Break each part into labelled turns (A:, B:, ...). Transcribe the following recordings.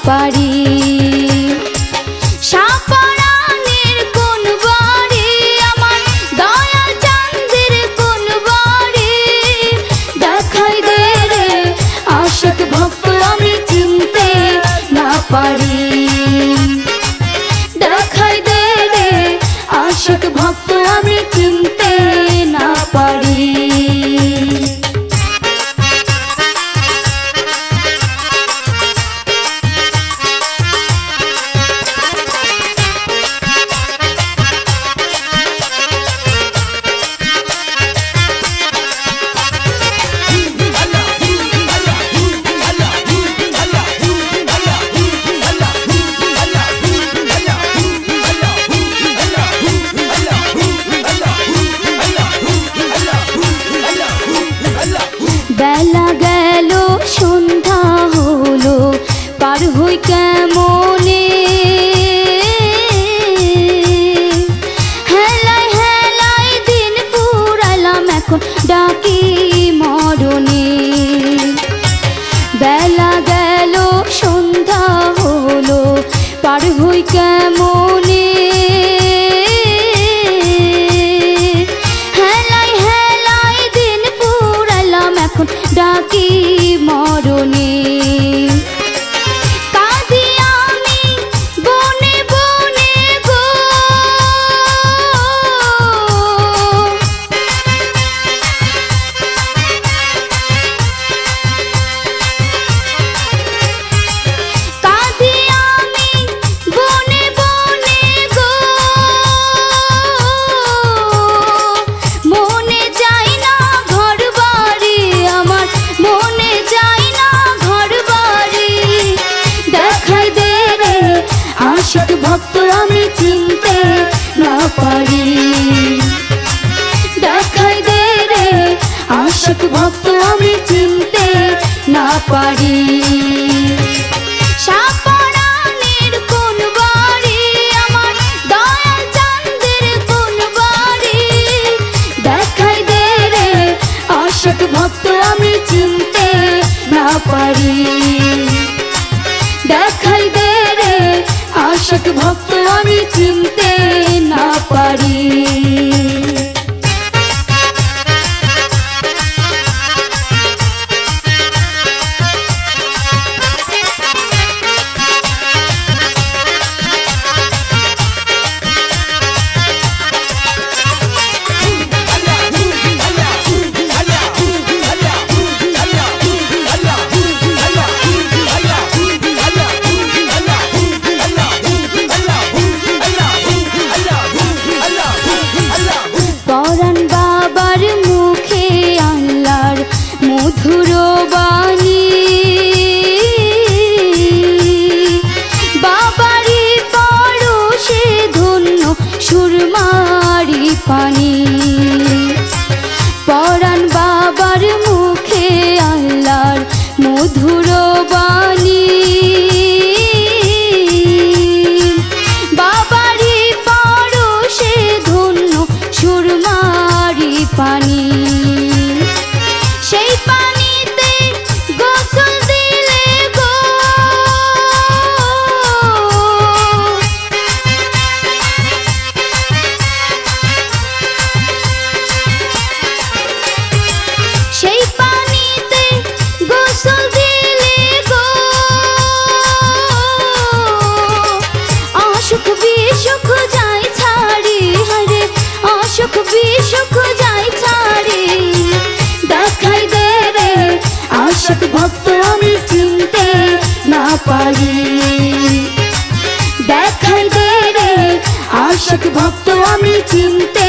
A: পারি। সাপরানের কোন বাড়ি আমার দয়াল চাঁদের কোন বাড়ি, দেখাই দে রে আশিক ভক্ত আমি চিনতে না পারি। দেখাই দে রে আশিক ভক্ত আমি চিনতে না পারি। বেলা গেল সন্ধ্যা হলো পার হই কেমনে, হেলায় হেলায় দিন পুরালাম এখন ডাকি মরণে। বেলা গেল সন্ধ্যা হলো পার হই কেমনে, ডাকি মরণে। কাঁদি আমি বনে বনে গো, কাঁদি আমি বনে বনে গো, মনে যায় না ঘর বাড়ি আমার, মনে যায় না ঘর বাড়ি। দেখাই দে রে আশিক ভক্ত আমি চিনতে না পারি। দেখাই দে রে আশিক ভক্ত আমি চিনতে না পারি। সাপরানের কোন বাড়ি আমার দয়াল চাঁদের কোন বাড়ি, দেখাই দে রে আশিক ভক্ত আমি চিনতে না পারি। দেখাই দে রে আশিক ভক্ত আমি চিনতে না পারি। পরাণ বাবার মুখে আল্লাহর মধুর বাণী, বাবারি পরশে ধন্য সুরমারি পানি। পরাণ বাবার মুখে আল্লাহর মধুর বাণী, বাবারি পরশে ধন্য সুরমারি পানি। সেই পানিতে গোসল দিলে গো, সেই পানিতে গোসল দিলে গো, অসুখ বিসুখ যাই ছাড়ি, হরে অসুখ বিসুখ যাই ছাড়ি। দেখাই দে রে আশিক ভক্ত আমি চিনতে না পারি। দেখাই দে রে আশিক ভক্ত আমি চিনতে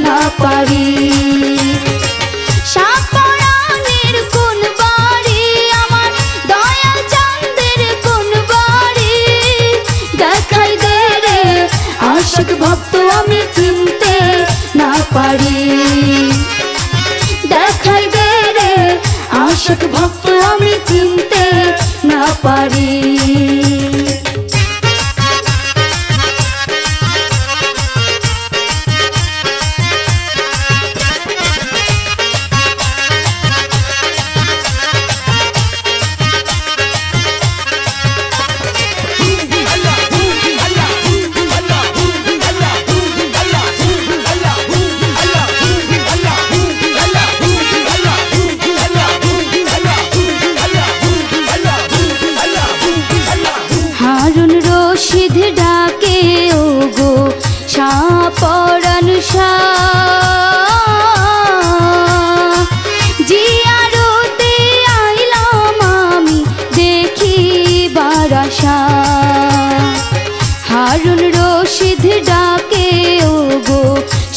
A: না পারি। সাপরানের কোন বাড়ি আমার দয়াল চাঁদের কোন বাড়ি, দেখাই দে রে আশিক ভক্ত আমি চিনতে না পারি। দেখাই দে রে আশিক ভক্ত আমি চিনতে না পারি। হারুন রশিদ ডাকে ওগো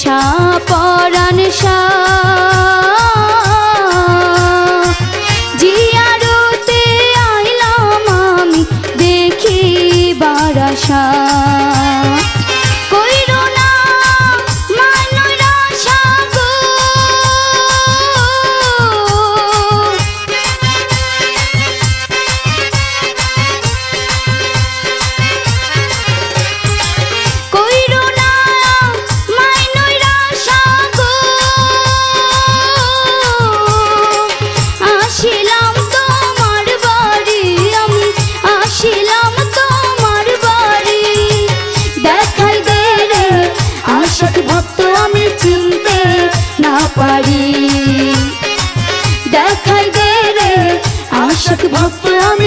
A: শাহপরাণ শাহ জিয়ারতে আইলাম আমি দেখিবার আশা কইরো না মানর আশা গো কইরো না মানর আশা গো আসিলাম তোমার বাড়ি আমি আসিলাম তোমার বাড়ি দেখাই দে রে আশিক ভক্ত আমি চিনতে না পারি দেখাই দে রে আশিক ভক্ত আমি